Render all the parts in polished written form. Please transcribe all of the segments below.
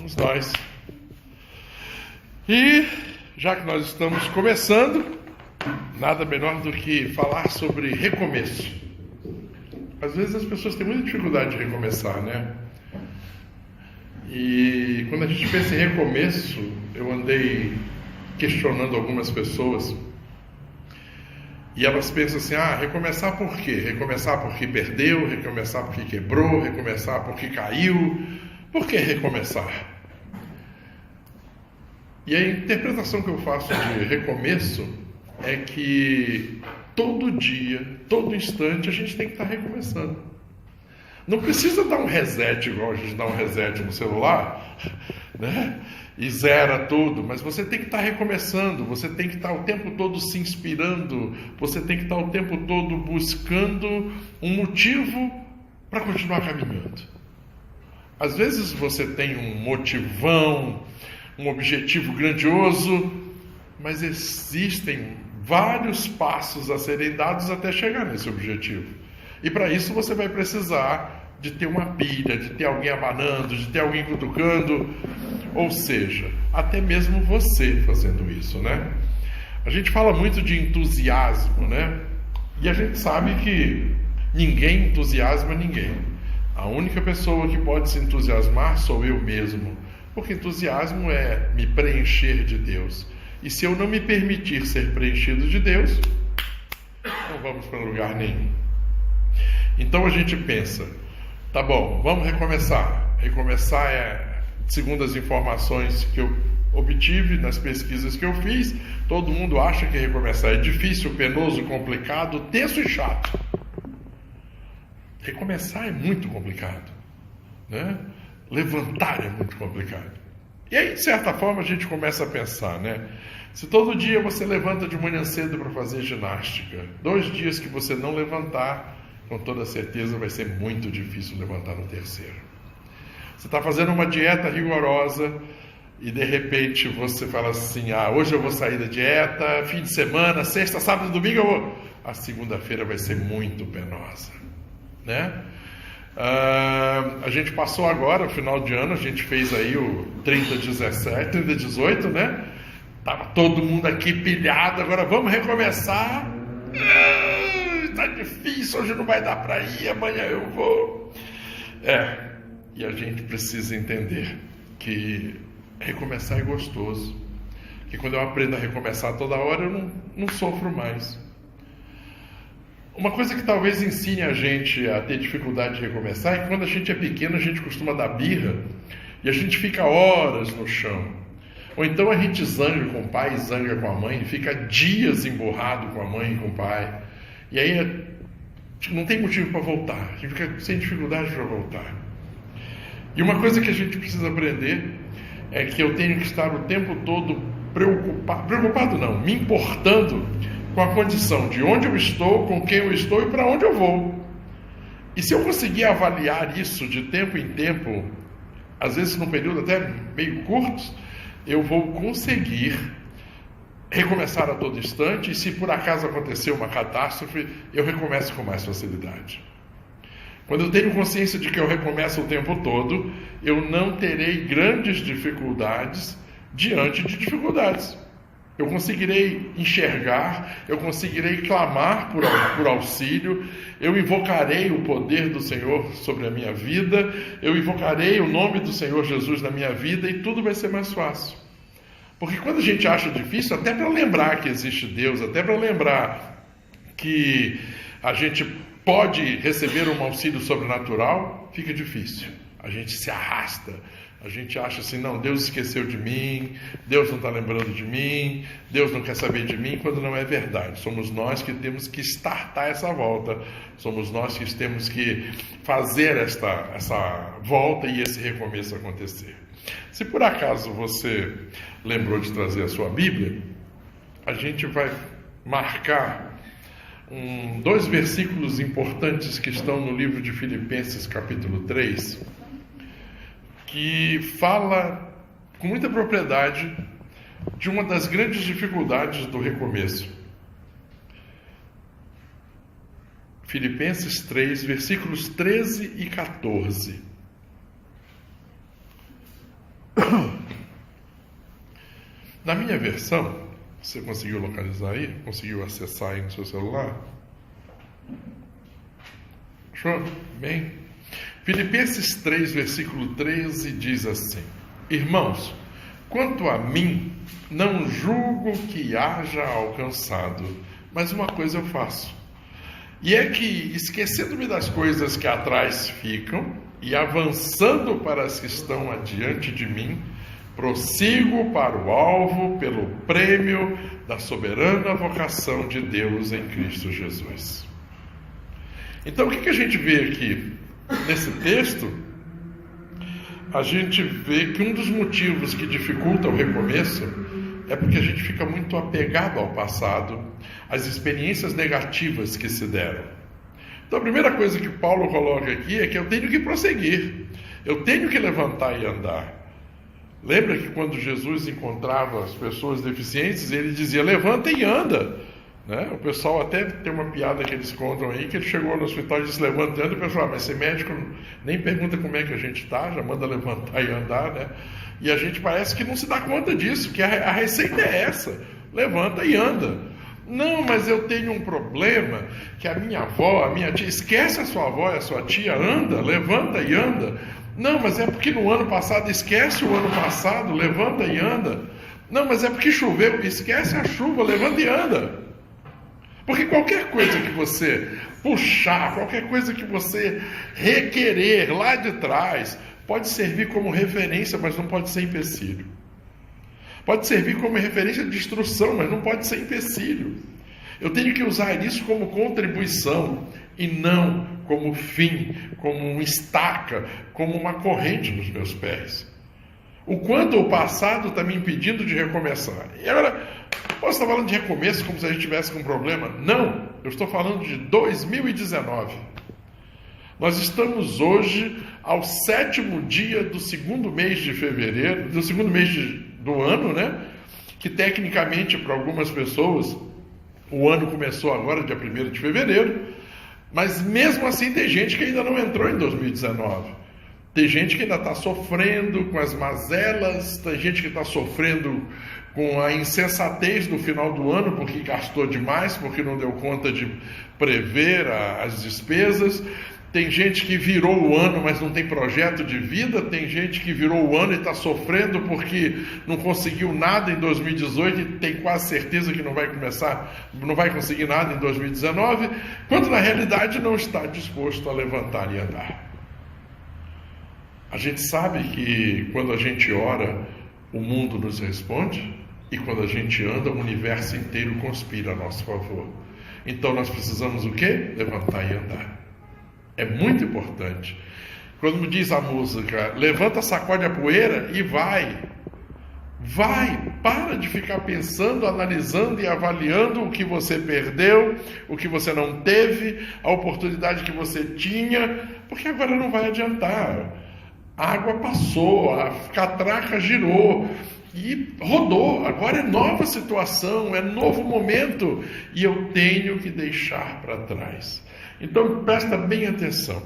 Somos nós. E, já que nós estamos começando, nada melhor do que falar sobre recomeço. Às vezes as pessoas têm muita dificuldade de recomeçar, né? E quando a gente pensa em recomeço, eu andei questionando algumas pessoas e elas pensam assim, recomeçar por quê? Recomeçar porque perdeu, recomeçar porque quebrou, recomeçar porque caiu. Por que recomeçar? E a interpretação que eu faço de recomeço é que todo dia, todo instante, a gente tem que estar recomeçando. Não precisa dar um reset igual a gente dá um reset no celular, né? E zera tudo, mas você tem que estar recomeçando, você tem que estar o tempo todo se inspirando, você tem que estar o tempo todo buscando um motivo para continuar caminhando. Às vezes você tem um motivão, um objetivo grandioso, mas existem vários passos a serem dados até chegar nesse objetivo. E para isso você vai precisar de ter uma pilha, de ter alguém abanando, de ter alguém cutucando, ou seja, até mesmo você fazendo isso, né? A gente fala muito de entusiasmo, né? E a gente sabe que ninguém entusiasma ninguém. A única pessoa que pode se entusiasmar sou eu mesmo, porque entusiasmo é me preencher de Deus. E se eu não me permitir ser preenchido de Deus, não vamos para lugar nenhum. Então a gente pensa, tá bom, vamos recomeçar. Recomeçar segundo as informações que eu obtive nas pesquisas que eu fiz, todo mundo acha que recomeçar é difícil, penoso, complicado, tenso e chato. Recomeçar é muito complicado, né? Levantar é muito complicado. E aí, de certa forma, a gente começa a pensar, né? Se todo dia você levanta de manhã cedo para fazer ginástica, 2 dias que você não levantar, com toda certeza vai ser muito difícil levantar no terceiro. Você está fazendo uma dieta rigorosa e de repente você fala assim, hoje eu vou sair da dieta, fim de semana, sexta, sábado e domingo eu vou. A segunda-feira vai ser muito penosa, né? A gente passou agora, no final de ano, a gente fez aí o 30-18, né? Tava todo mundo aqui pilhado, agora vamos recomeçar. Tá difícil, hoje não vai dar para ir, amanhã eu vou. E a gente precisa entender que recomeçar é gostoso. Que quando eu aprendo a recomeçar toda hora, eu não sofro mais. Uma coisa que talvez ensine a gente a ter dificuldade de recomeçar é que quando a gente é pequeno, a gente costuma dar birra e a gente fica horas no chão. Ou então a gente zanga com o pai, zanga com a mãe, e fica dias emburrado com a mãe e com o pai. E aí não tem motivo para voltar, a gente fica sem dificuldade para voltar. E uma coisa que a gente precisa aprender é que eu tenho que estar o tempo todo preocupado não, me importando com a condição de onde eu estou, com quem eu estou e para onde eu vou. E se eu conseguir avaliar isso de tempo em tempo, às vezes num período até meio curto, eu vou conseguir recomeçar a todo instante, e se por acaso acontecer uma catástrofe, eu recomeço com mais facilidade. Quando eu tenho consciência de que eu recomeço o tempo todo, eu não terei grandes dificuldades diante de dificuldades. Eu conseguirei enxergar, eu conseguirei clamar por auxílio, eu invocarei o poder do Senhor sobre a minha vida, eu invocarei o nome do Senhor Jesus na minha vida e tudo vai ser mais fácil. Porque quando a gente acha difícil, até para lembrar que existe Deus, até para lembrar que a gente pode receber um auxílio sobrenatural, fica difícil. A gente se arrasta. A gente acha assim, não, Deus esqueceu de mim, Deus não está lembrando de mim, Deus não quer saber de mim, quando não é verdade. Somos nós que temos que startar essa volta, somos nós que temos que fazer essa volta e esse recomeço acontecer. Se por acaso você lembrou de trazer a sua Bíblia, a gente vai marcar 2 versículos importantes que estão no livro de Filipenses, capítulo 3, que fala com muita propriedade de uma das grandes dificuldades do recomeço. Filipenses 3, versículos 13 e 14. Na minha versão, você conseguiu localizar aí? Conseguiu acessar aí no seu celular? Achou? Bem. Filipenses 3, versículo 13 diz assim: Irmãos, quanto a mim, não julgo que haja alcançado, mas uma coisa eu faço. E é que, esquecendo-me das coisas que atrás ficam e avançando para as que estão adiante de mim, prossigo para o alvo pelo prêmio da soberana vocação de Deus em Cristo Jesus. Então, o que a gente vê aqui nesse texto? A gente vê que um dos motivos que dificulta o recomeço é porque a gente fica muito apegado ao passado, às experiências negativas que se deram. Então, a primeira coisa que Paulo coloca aqui é que eu tenho que prosseguir, eu tenho que levantar e andar. Lembra que quando Jesus encontrava as pessoas deficientes, ele dizia: levanta e anda, né? O pessoal até tem uma piada que eles contam aí, que ele chegou no hospital e disse: levanta e anda, e o pessoal: mas esse médico nem pergunta como é que a gente está, já manda levantar e andar, né? E a gente parece que não se dá conta disso, que a receita é essa: levanta e anda. Não, mas eu tenho um problema, que a minha avó, a minha tia, esquece a sua avó e a sua tia, anda, levanta e anda. Não, mas é porque no ano passado, esquece o ano passado, levanta e anda. Não, mas é porque choveu, esquece a chuva, levanta e anda. Porque qualquer coisa que você puxar, qualquer coisa que você requerer lá de trás, pode servir como referência, mas não pode ser empecilho. Pode servir como referência de instrução, mas não pode ser empecilho. Eu tenho que usar isso como contribuição e não como fim, como uma estaca, como uma corrente nos meus pés. O quanto o passado está me impedindo de recomeçar. E agora, posso estar falando de recomeço como se a gente tivesse com um problema? Não, eu estou falando de 2019. Nós estamos hoje ao 7º dia do segundo mês de fevereiro, do segundo mês do ano, né? Que tecnicamente para algumas pessoas o ano começou agora, dia 1º de fevereiro, mas mesmo assim tem gente que ainda não entrou em 2019. Tem gente que ainda está sofrendo com as mazelas, tem gente que está sofrendo com a insensatez do final do ano, porque gastou demais, porque não deu conta de prever as despesas. Tem gente que virou o ano, mas não tem projeto de vida. Tem gente que virou o ano e está sofrendo porque não conseguiu nada em 2018 e tem quase certeza que não vai conseguir nada em 2019, quando na realidade não está disposto a levantar e andar. A gente sabe que quando a gente ora, o mundo nos responde, e quando a gente anda, o universo inteiro conspira a nosso favor. Então nós precisamos o quê? Levantar e andar. É muito importante. Quando diz a música, levanta, sacode a poeira e vai. Vai, para de ficar pensando, analisando e avaliando o que você perdeu, o que você não teve, a oportunidade que você tinha, porque agora não vai adiantar. A água passou, a catraca girou e rodou. Agora é nova situação, é novo momento e eu tenho que deixar para trás. Então presta bem atenção.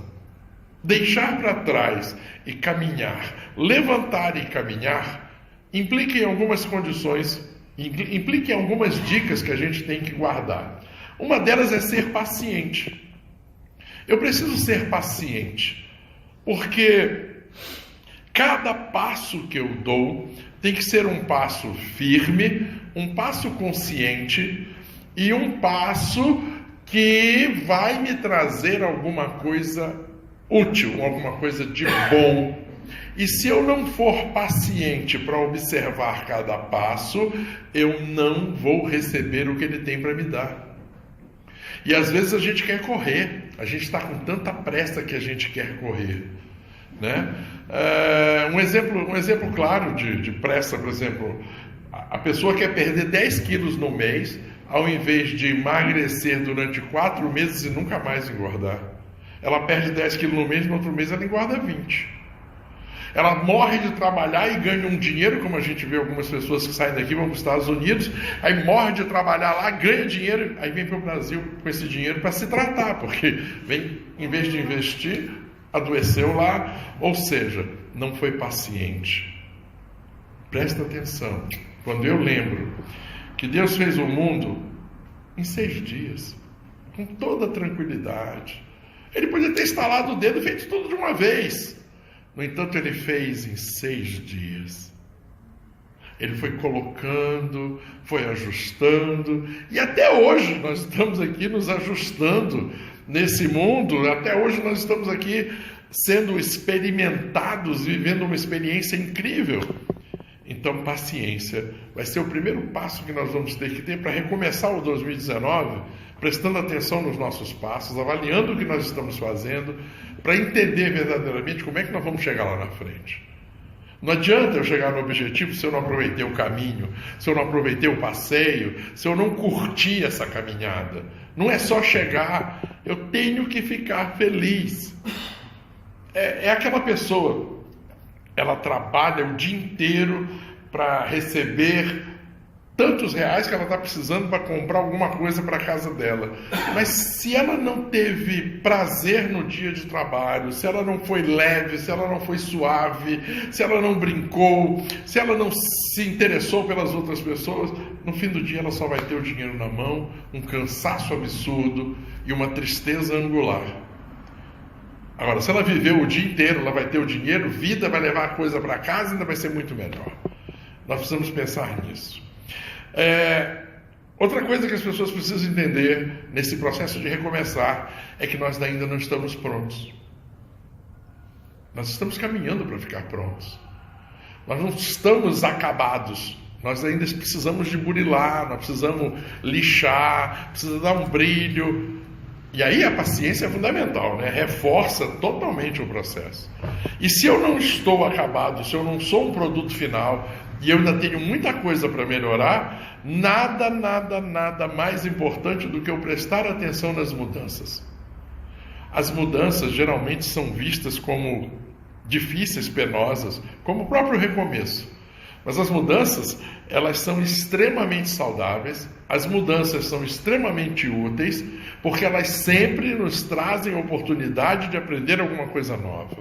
Deixar para trás e caminhar, levantar e caminhar, implica em algumas condições, implica em algumas dicas que a gente tem que guardar. Uma delas é ser paciente. Eu preciso ser paciente, porque cada passo que eu dou tem que ser um passo firme, um passo consciente e um passo que vai me trazer alguma coisa útil, alguma coisa de bom. E se eu não for paciente para observar cada passo, eu não vou receber o que ele tem para me dar. E às vezes a gente quer correr, a gente está com tanta pressa que a gente quer correr, né? Um exemplo claro de pressa, por exemplo, a pessoa quer perder 10 quilos no mês, ao invés de emagrecer durante 4 meses e nunca mais engordar. Ela perde 10 quilos no mês, no outro mês ela engorda 20. Ela morre de trabalhar e ganha um dinheiro, como a gente vê algumas pessoas que saem daqui, vão para os Estados Unidos, aí morre de trabalhar lá, ganha dinheiro, aí vem para o Brasil com esse dinheiro para se tratar, porque vem, em vez de investir, adoeceu lá, ou seja, não foi paciente. Presta atenção. Quando eu lembro que Deus fez o mundo em 6 dias, com toda tranquilidade. Ele podia ter estalado o dedo e feito tudo de uma vez. No entanto, ele fez em 6 dias. Ele foi colocando, foi ajustando, e até hoje nós estamos aqui nos ajustando nesse mundo, até hoje nós estamos aqui sendo experimentados, vivendo uma experiência incrível. Então, paciência vai ser o primeiro passo que nós vamos ter que ter para recomeçar o 2019, prestando atenção nos nossos passos, avaliando o que nós estamos fazendo, para entender verdadeiramente como é que nós vamos chegar lá na frente. Não adianta eu chegar no objetivo se eu não aproveitei o caminho, se eu não aproveitei o passeio, se eu não curti essa caminhada. Não é só chegar, eu tenho que ficar feliz. É aquela pessoa, ela trabalha o dia inteiro para receber tantos reais que ela está precisando para comprar alguma coisa para a casa dela. Mas se ela não teve prazer no dia de trabalho, se ela não foi leve, se ela não foi suave, se ela não brincou, se ela não se interessou pelas outras pessoas, no fim do dia ela só vai ter o dinheiro na mão, um cansaço absurdo e uma tristeza angular. Agora, se ela viveu o dia inteiro, ela vai ter o dinheiro, vida, vai levar a coisa para casa e ainda vai ser muito melhor. Nós precisamos pensar nisso. Outra coisa que as pessoas precisam entender nesse processo de recomeçar é que nós ainda não estamos prontos. Nós estamos caminhando para ficar prontos. Nós não estamos acabados. Nós ainda precisamos de burilar, nós precisamos lixar, precisa dar um brilho. E aí a paciência é fundamental, né? Reforça totalmente o processo. E se eu não estou acabado, se eu não sou um produto final e eu ainda tenho muita coisa para melhorar, nada mais importante do que eu prestar atenção nas mudanças. As mudanças geralmente são vistas como difíceis, penosas, como o próprio recomeço. Mas as mudanças, elas são extremamente saudáveis, as mudanças são extremamente úteis, porque elas sempre nos trazem a oportunidade de aprender alguma coisa nova.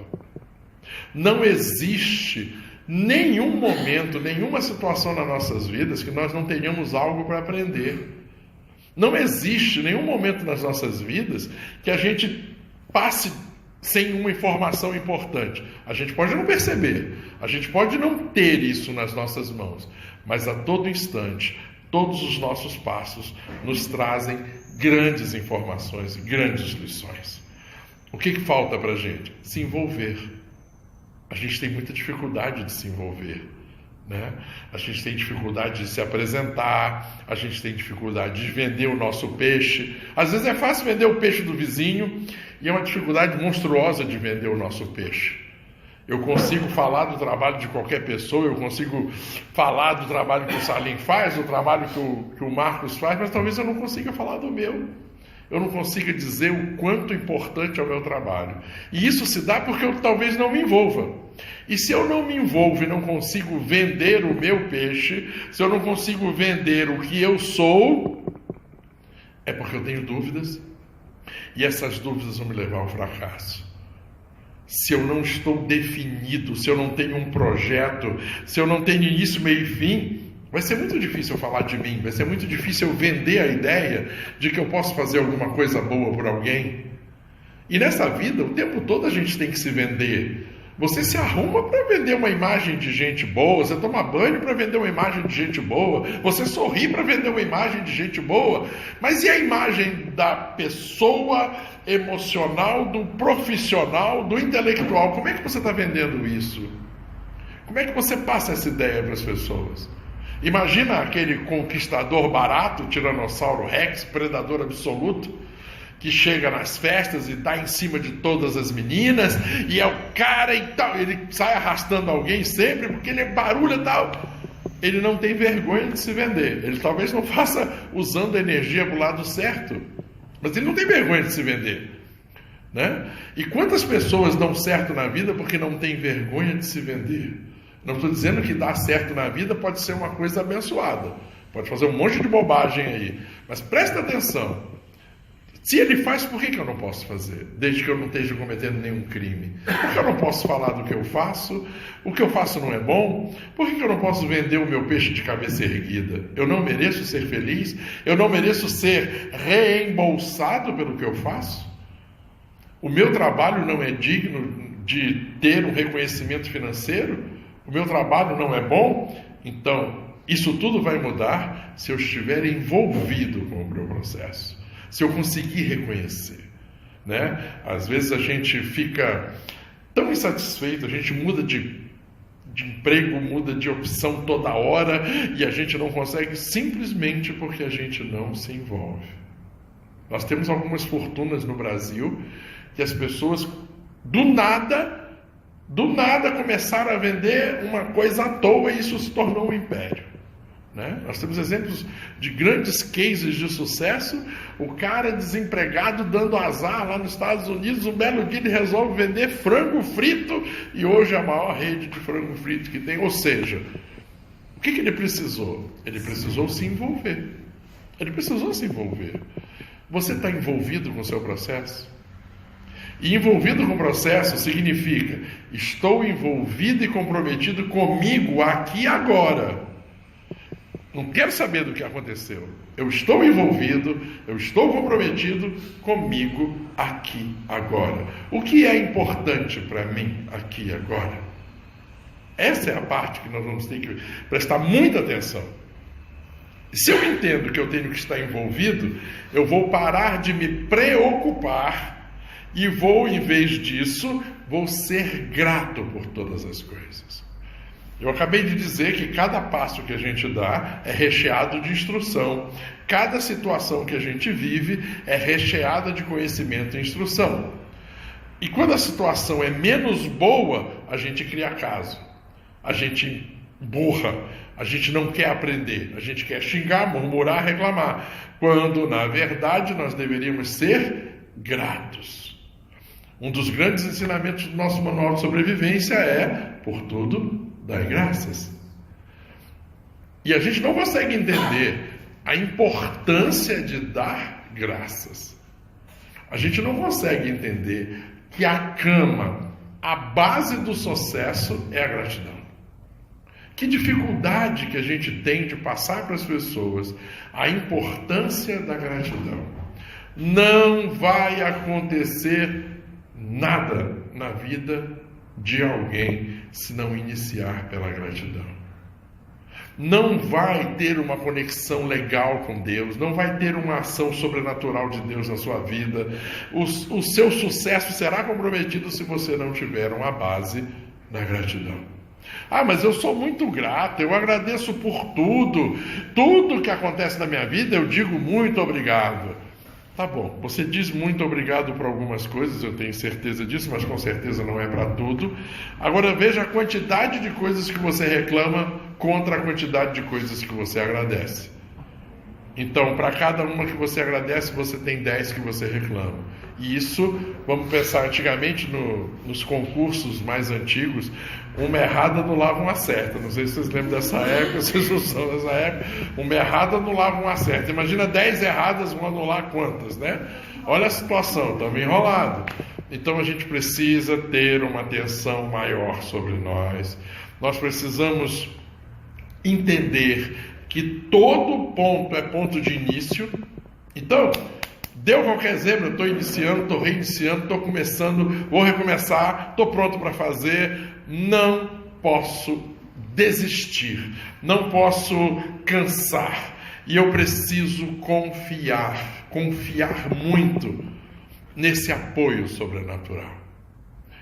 Não existe nenhum momento, nenhuma situação nas nossas vidas que nós não tenhamos algo para aprender. Não existe nenhum momento nas nossas vidas que a gente passe sem uma informação importante. A gente pode não perceber, a gente pode não ter isso nas nossas mãos, mas a todo instante, todos os nossos passos nos trazem grandes informações, grandes lições. O que falta para a gente? Se envolver. A gente tem muita dificuldade de se envolver, né? A gente tem dificuldade de se apresentar, a gente tem dificuldade de vender o nosso peixe. Às vezes é fácil vender o peixe do vizinho e é uma dificuldade monstruosa de vender o nosso peixe. Eu consigo falar do trabalho de qualquer pessoa, eu consigo falar do trabalho que o Salim faz, do trabalho que o Marcos faz, mas talvez eu não consiga falar do meu. Eu não consiga dizer o quanto importante é o meu trabalho. E isso se dá porque eu talvez não me envolva. E se eu não me envolvo e não consigo vender o meu peixe, se eu não consigo vender o que eu sou, é porque eu tenho dúvidas. E essas dúvidas vão me levar ao fracasso. Se eu não estou definido, se eu não tenho um projeto, se eu não tenho início, meio e fim, vai ser muito difícil eu falar de mim, vai ser muito difícil eu vender a ideia de que eu posso fazer alguma coisa boa por alguém. E nessa vida, o tempo todo a gente tem que se vender. Você se arruma para vender uma imagem de gente boa, você toma banho para vender uma imagem de gente boa, você sorri para vender uma imagem de gente boa, mas e a imagem da pessoa emocional, do profissional, do intelectual? Como é que você está vendendo isso? Como é que você passa essa ideia para as pessoas? Imagina aquele conquistador barato, Tiranossauro Rex, predador absoluto, que chega nas festas e está em cima de todas as meninas, e é o cara e tal, ele sai arrastando alguém sempre, porque ele é barulho e tal. Ele não tem vergonha de se vender. Ele talvez não faça usando a energia para o lado certo, mas ele não tem vergonha de se vender, né? E quantas pessoas dão certo na vida porque não tem vergonha de se vender? Não estou dizendo que dar certo na vida pode ser uma coisa abençoada, pode fazer um monte de bobagem aí, mas presta atenção. Se ele faz, por que eu não posso fazer? Desde que eu não esteja cometendo nenhum crime. Por que eu não posso falar do que eu faço? O que eu faço não é bom? Por que eu não posso vender o meu peixe de cabeça erguida? Eu não mereço ser feliz? Eu não mereço ser reembolsado pelo que eu faço? O meu trabalho não é digno de ter um reconhecimento financeiro? O meu trabalho não é bom? Então, isso tudo vai mudar se eu estiver envolvido com o meu processo. Se eu conseguir reconhecer, né? Às vezes a gente fica tão insatisfeito, a gente muda de emprego, muda de opção toda hora e a gente não consegue simplesmente porque a gente não se envolve. Nós temos algumas fortunas no Brasil que as pessoas do nada começaram a vender uma coisa à toa e isso se tornou um império. Né? Nós temos exemplos de grandes cases de sucesso. O cara desempregado dando azar lá nos Estados Unidos, um belo dia ele resolve vender frango frito e hoje é a maior rede de frango frito que tem. Ou seja, o que ele precisou? Ele precisou se envolver. Ele precisou se envolver. Você está envolvido com o seu processo? E envolvido com o processo significa estou envolvido e comprometido comigo aqui e agora. Não quero saber do que aconteceu. Eu estou envolvido, eu estou comprometido comigo aqui agora. O que é importante para mim aqui e agora? Essa é a parte que nós vamos ter que prestar muita atenção. Se eu entendo que eu tenho que estar envolvido, eu vou parar de me preocupar e vou, em vez disso, vou ser grato por todas as coisas. Eu acabei de dizer que cada passo que a gente dá é recheado de instrução. Cada situação que a gente vive é recheada de conhecimento e instrução. E quando a situação é menos boa, a gente cria caso. A gente burra. A gente não quer aprender. A gente quer xingar, murmurar, reclamar. Quando, na verdade, nós deveríamos ser gratos. Um dos grandes ensinamentos do nosso manual de sobrevivência é, por tudo, dai graças. E a gente não consegue entender a importância de dar graças. A gente não consegue entender que a cama, a base do sucesso é a gratidão. Que dificuldade que a gente tem de passar para as pessoas a importância da gratidão. Não vai acontecer nada na vida de alguém se não iniciar pela gratidão. Não vai ter uma conexão legal com Deus, não vai ter uma ação sobrenatural de Deus na sua vida. O seu sucesso será comprometido se você não tiver uma base na gratidão. Ah, mas eu sou muito grato, eu agradeço por tudo que acontece na minha vida, eu digo muito obrigado. Tá bom, você diz muito obrigado por algumas coisas, eu tenho certeza disso, mas com certeza não é para tudo. Agora veja a quantidade de coisas que você reclama contra a quantidade de coisas que você agradece. Então, para cada uma que você agradece, você tem 10 que você reclama. E isso, vamos pensar antigamente nos concursos mais antigos, uma errada anulava uma certa. Não sei se vocês lembram dessa época, vocês não são dessa época. Uma errada anulava uma certa. Imagina 10 erradas vão anular quantas, né? Olha a situação, estamos enrolados. Então a gente precisa ter uma atenção maior sobre nós. Nós precisamos entender que todo ponto é ponto de início. Então, deu qualquer exemplo, eu estou iniciando, estou reiniciando, estou começando, vou recomeçar, estou pronto para fazer. Não posso desistir, não posso cansar. E eu preciso confiar muito nesse apoio sobrenatural.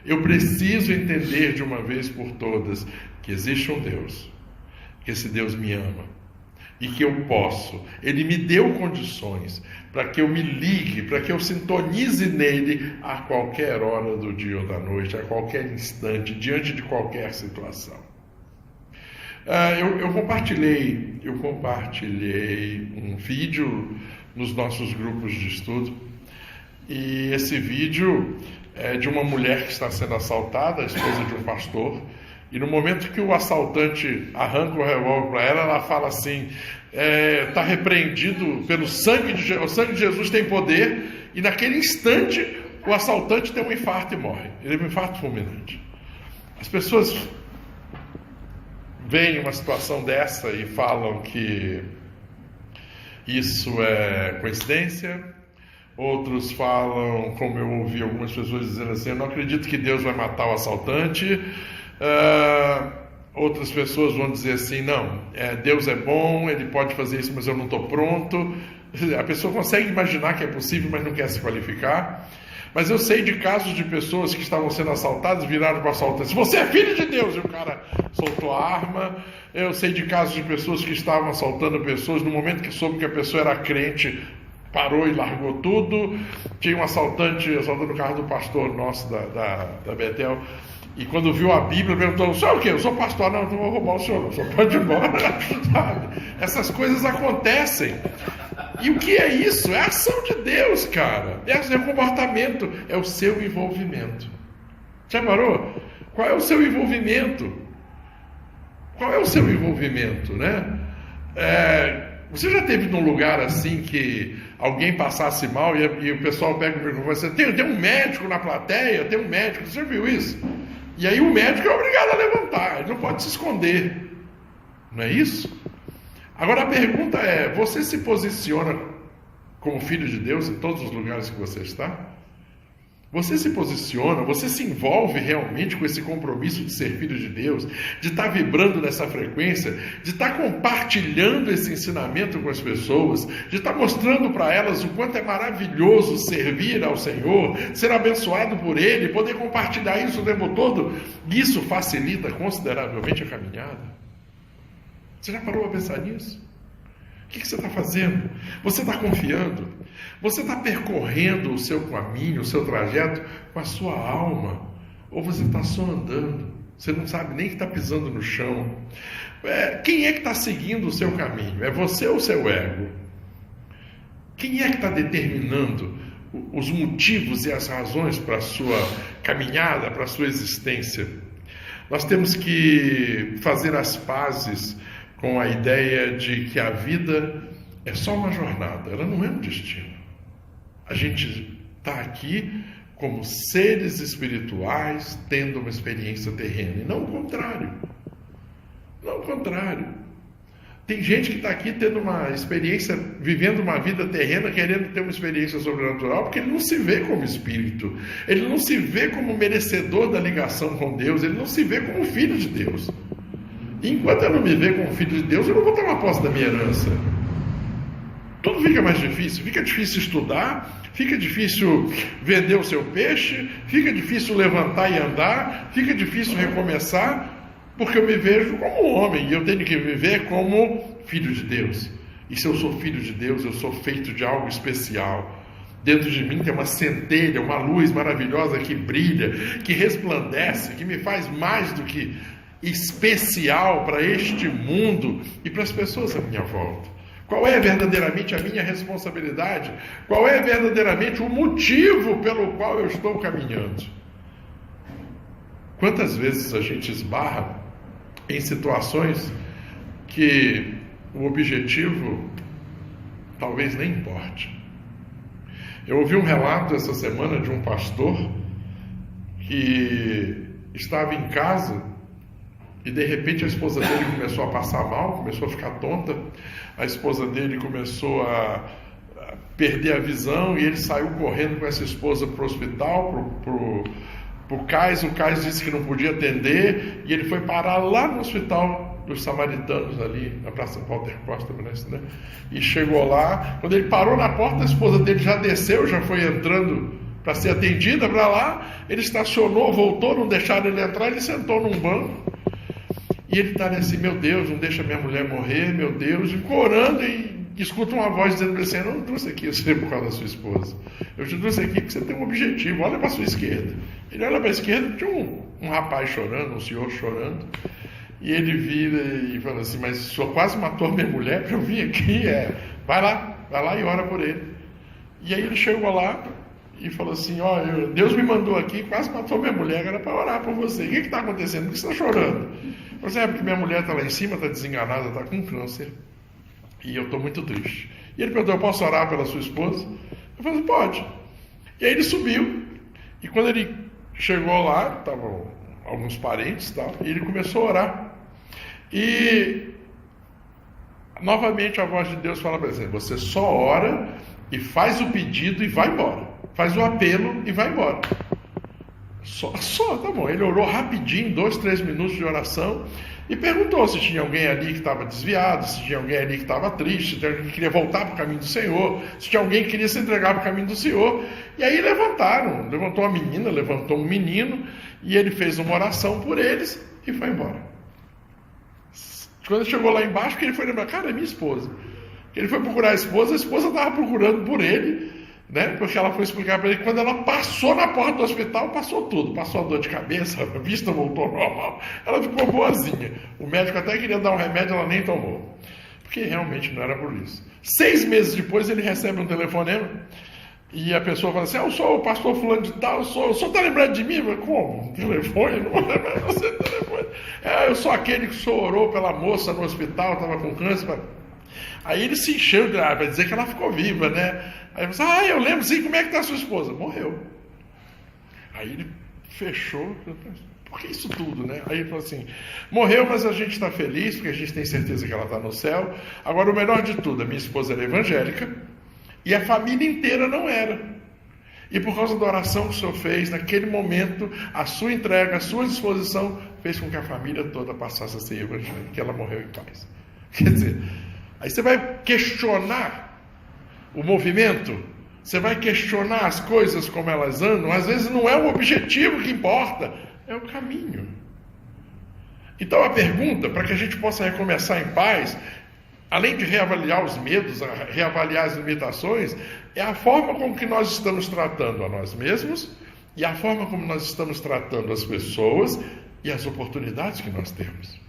Eu preciso entender de uma vez por todas que existe um Deus, que esse Deus me ama. E que eu posso, Ele me deu condições para que eu me ligue, para que eu sintonize nele a qualquer hora do dia ou da noite, a qualquer instante, diante de qualquer situação. Eu compartilhei um vídeo nos nossos grupos de estudo, e esse vídeo é de uma mulher que está sendo assaltada, a esposa de um pastor. E no momento que o assaltante arranca o revólver para ela, ela fala assim, está repreendido pelo sangue de Jesus. O sangue de Jesus tem poder e naquele instante o assaltante tem um infarto e morre. Ele tem um infarto fulminante. As pessoas veem uma situação dessa e falam que isso é coincidência. Outros falam, como eu ouvi algumas pessoas dizendo assim, eu não acredito que Deus vai matar o assaltante. Outras pessoas vão dizer assim, não, Deus é bom, Ele pode fazer isso, mas eu não estou pronto. A pessoa consegue imaginar que é possível, mas não quer se qualificar. Mas eu sei de casos de pessoas que estavam sendo assaltadas, viraram para o assaltante, você é filho de Deus, e o cara soltou a arma. Eu sei de casos de pessoas que estavam assaltando pessoas, no momento que soube que a pessoa era crente, parou e largou tudo. Tinha um assaltante assaltando o carro do pastor nosso da Betel, e quando viu a Bíblia, perguntou, o senhor é o quê? Eu sou pastor. Não, não vou roubar o senhor, não, o senhor pode ir embora. Sabe? Essas coisas acontecem. E o que é isso? É a ação de Deus, cara. É o comportamento, é o seu envolvimento. Já parou? Qual é o seu envolvimento? Qual é o seu envolvimento, né? Você já esteve num lugar assim que alguém passasse mal e o pessoal pega o microfone e diz, tem um médico na plateia, tem um médico, você já viu isso? E aí o médico é obrigado a levantar, ele não pode se esconder. Não é isso? Agora a pergunta é, você se posiciona como filho de Deus em todos os lugares que você está? Você se posiciona, você se envolve realmente com esse compromisso de ser filho de Deus, de estar vibrando nessa frequência, de estar compartilhando esse ensinamento com as pessoas, de estar mostrando para elas o quanto é maravilhoso servir ao Senhor, ser abençoado por Ele, poder compartilhar isso o tempo todo. Isso facilita consideravelmente a caminhada. Você já parou a pensar nisso? O que você está fazendo? Você está confiando? Você está percorrendo o seu caminho, o seu trajeto com a sua alma? Ou você está só andando? Você não sabe nem que está pisando no chão. Quem é que está seguindo o seu caminho? É você ou o seu ego? Quem é que está determinando os motivos e as razões para a sua caminhada, para a sua existência? Nós temos que fazer as pazes com a ideia de que a vida é só uma jornada, ela não é um destino. A gente está aqui como seres espirituais tendo uma experiência terrena, e não o contrário. Não o contrário. Tem gente que está aqui tendo uma experiência, vivendo uma vida terrena, querendo ter uma experiência sobrenatural, porque ele não se vê como espírito, ele não se vê como merecedor da ligação com Deus, ele não se vê como filho de Deus. Enquanto eu não me ver como filho de Deus, eu não vou tomar posse da minha herança. Tudo fica mais difícil. Fica difícil estudar, fica difícil vender o seu peixe, fica difícil levantar e andar, fica difícil recomeçar, porque eu me vejo como um homem e eu tenho que viver como filho de Deus. E se eu sou filho de Deus, eu sou feito de algo especial. Dentro de mim tem uma centelha, uma luz maravilhosa que brilha, que resplandece, que me faz mais do que especial para este mundo e para as pessoas à minha volta. Qual é verdadeiramente a minha responsabilidade? Qual é verdadeiramente o motivo pelo qual eu estou caminhando? Quantas vezes a gente esbarra em situações que o objetivo talvez nem importe? Eu ouvi um relato essa semana de um pastor que estava em casa e de repente a esposa dele começou a passar mal, começou a ficar tonta, a esposa dele começou a perder a visão e ele saiu correndo com essa esposa para o hospital, para o Cais. O Cais disse que não podia atender e ele foi parar lá no hospital dos Samaritanos, ali na Praça Walter Costa, parece, né? E chegou lá, quando ele parou na porta, a esposa dele já desceu, já foi entrando para ser atendida para lá, ele estacionou, voltou, não deixaram ele entrar, ele sentou num banco. E ele está assim, meu Deus, não deixa minha mulher morrer, meu Deus, e orando e escuta uma voz dizendo assim, eu não trouxe aqui você por causa da sua esposa, eu te trouxe aqui porque você tem um objetivo, olha para a sua esquerda. Ele olha para a esquerda, tinha um rapaz chorando, um senhor chorando, e ele vira e fala assim, mas o senhor quase matou a minha mulher para eu vir aqui, vai lá e ora por ele. E aí ele chegou lá e falou assim, Deus me mandou aqui, quase matou minha mulher, era para orar por você. O que está acontecendo? Por que você está chorando? Eu falei, porque minha mulher está lá em cima, está desenganada, está com câncer, e eu estou muito triste. E ele perguntou, eu posso orar pela sua esposa? Eu falei, pode. E aí ele subiu, e quando ele chegou lá, estavam alguns parentes e tal, e ele começou a orar. E novamente a voz de Deus fala para ele: você só ora e faz o pedido e vai embora. Faz o apelo e vai embora. Só, tá bom. Ele orou rapidinho, 2, 3 minutos de oração, e perguntou se tinha alguém ali que estava desviado, se tinha alguém ali que estava triste, se tinha alguém que queria voltar para o caminho do Senhor, se tinha alguém que queria se entregar para o caminho do Senhor. E aí levantou a menina, levantou um menino, e ele fez uma oração por eles e foi embora. Quando ele chegou lá embaixo, que ele foi lembrar: cara, é minha esposa. Ele foi procurar a esposa estava procurando por ele, né? Porque ela foi explicar para ele que quando ela passou na porta do hospital, passou tudo. Passou a dor de cabeça, a vista voltou normal. Ela ficou boazinha. O médico até queria dar um remédio, ela nem tomou. Porque realmente não era por isso. 6 meses depois, ele recebe um telefonema. E a pessoa fala assim: eu sou o pastor fulano de tal, o senhor está lembrando de mim? Mas como? Telefone? Não vou lembrar de você, telefone. Eu sou aquele que o senhor orou pela moça no hospital, estava com câncer. Aí ele se encheu para dizer que ela ficou viva, né? Aí ele falou: eu lembro sim, como é que está a sua esposa? Morreu. Aí ele fechou: por que isso tudo, né? Aí ele falou assim: morreu, mas a gente está feliz, porque a gente tem certeza que ela está no céu. Agora, o melhor de tudo, a minha esposa era evangélica, e a família inteira não era. E por causa da oração que o senhor fez, naquele momento, a sua entrega, a sua disposição, fez com que a família toda passasse a ser evangélica, que ela morreu em paz. Quer dizer, aí você vai questionar o movimento, você vai questionar as coisas como elas andam. Às vezes não é o objetivo que importa, é o caminho. Então a pergunta, para que a gente possa recomeçar em paz, além de reavaliar os medos, reavaliar as limitações, é a forma como que nós estamos tratando a nós mesmos e a forma como nós estamos tratando as pessoas e as oportunidades que nós temos.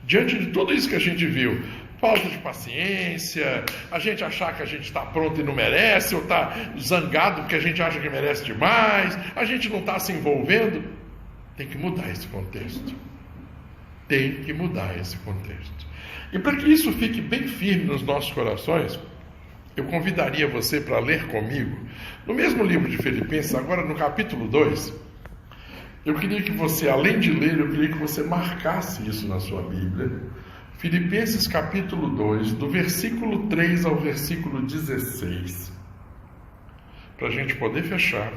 Diante de tudo isso que a gente viu, falta de paciência, a gente achar que a gente está pronto e não merece, ou está zangado porque a gente acha que merece demais, a gente não está se envolvendo, tem que mudar esse contexto. Tem que mudar esse contexto. E para que isso fique bem firme nos nossos corações, eu convidaria você para ler comigo, no mesmo livro de Filipenses, agora no capítulo 2, eu queria que você, além de ler, eu queria que você marcasse isso na sua Bíblia. Filipenses capítulo 2, do versículo 3 ao versículo 16. Para a gente poder fechar.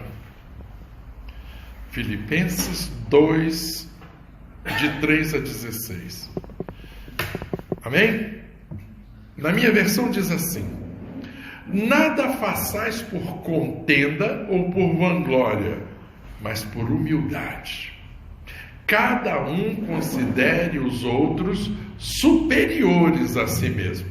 Filipenses 2, de 3 a 16. Amém? Na minha versão diz assim: nada façais por contenda ou por vanglória, mas por humildade. Cada um considere os outros superiores a si mesmo.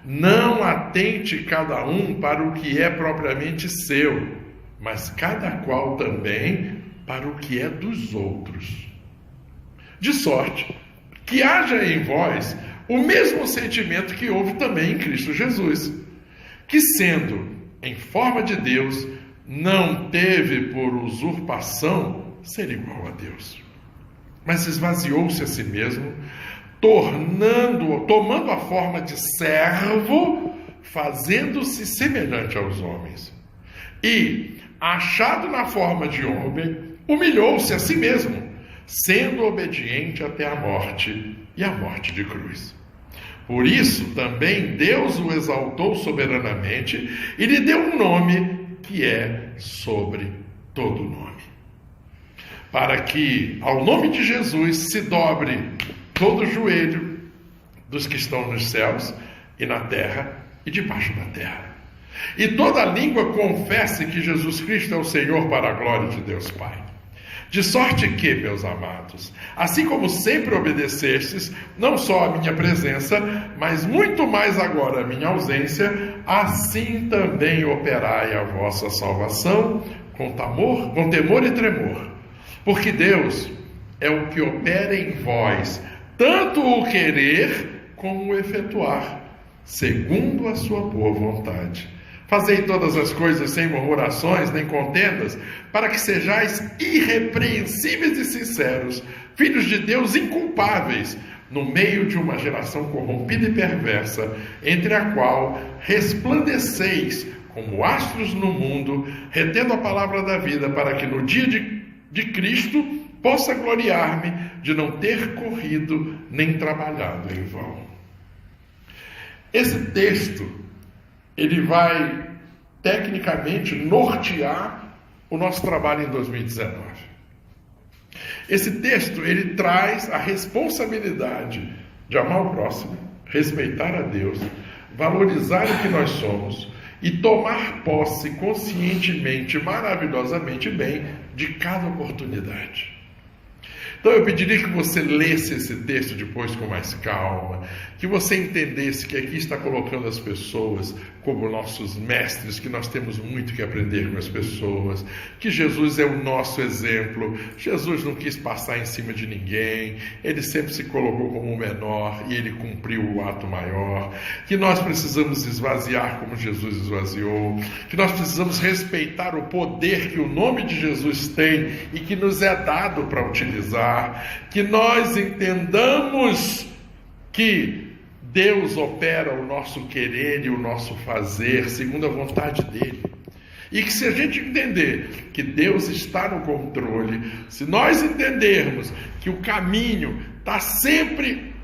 Não atente cada um para o que é propriamente seu, mas cada qual também para o que é dos outros. De sorte que haja em vós o mesmo sentimento que houve também em Cristo Jesus, que, sendo em forma de Deus, não teve por usurpação ser igual a Deus, mas esvaziou-se a si mesmo, tomando a forma de servo, fazendo-se semelhante aos homens. E, achado na forma de homem, humilhou-se a si mesmo, sendo obediente até a morte, e a morte de cruz. Por isso, também Deus o exaltou soberanamente e lhe deu um nome que é sobre todo nome, para que ao nome de Jesus se dobre todo o joelho dos que estão nos céus e na terra e debaixo da terra, e toda língua confesse que Jesus Cristo é o Senhor, para a glória de Deus Pai. De sorte que, meus amados, assim como sempre obedecestes, não só a minha presença, mas muito mais agora a minha ausência, assim também operai a vossa salvação com temor e tremor. Porque Deus é o que opera em vós, tanto o querer como o efetuar, segundo a sua boa vontade. Fazei todas as coisas sem murmurações nem contendas, para que sejais irrepreensíveis e sinceros, filhos de Deus inculpáveis, no meio de uma geração corrompida e perversa, entre a qual resplandeceis como astros no mundo, retendo a palavra da vida, para que no dia de Cristo possa gloriar-me de não ter corrido nem trabalhado em vão. Esse texto, ele vai tecnicamente nortear o nosso trabalho em 2019. Esse texto, ele traz a responsabilidade de amar o próximo, respeitar a Deus, valorizar o que nós somos e tomar posse conscientemente, maravilhosamente bem de cada oportunidade. Então eu pediria que você lesse esse texto depois com mais calma, que você entendesse que aqui está colocando as pessoas como nossos mestres, que nós temos muito que aprender com as pessoas, que Jesus é o nosso exemplo. Jesus não quis passar em cima de ninguém, ele sempre se colocou como o menor e ele cumpriu o ato maior, que nós precisamos esvaziar como Jesus esvaziou, que nós precisamos respeitar o poder que o nome de Jesus tem e que nos é dado para utilizar, que nós entendamos que Deus opera o nosso querer e o nosso fazer segundo a vontade dele. E que se a gente entender que Deus está no controle, se nós entendermos que o caminho está sempre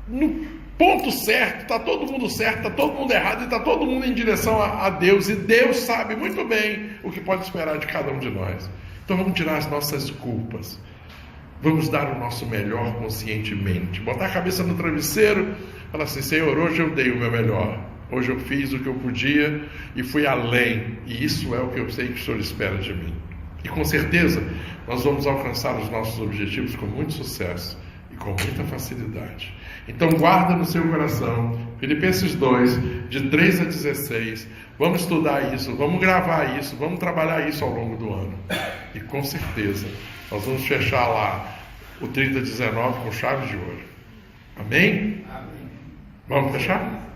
no ponto certo, está todo mundo certo, está todo mundo errado e está todo mundo em direção a Deus, e Deus sabe muito bem o que pode esperar de cada um de nós. Então vamos tirar as nossas culpas. Vamos dar o nosso melhor conscientemente. Botar a cabeça no travesseiro, falar assim: Senhor, hoje eu dei o meu melhor. Hoje eu fiz o que eu podia e fui além. E isso é o que eu sei que o Senhor espera de mim. E com certeza nós vamos alcançar os nossos objetivos com muito sucesso e com muita facilidade. Então guarda no seu coração Filipenses 2, de 3 a 16. Vamos estudar isso, vamos gravar isso, vamos trabalhar isso ao longo do ano. E com certeza nós vamos fechar lá o 3019 com chave de ouro. Amém? Amém. Vamos fechar?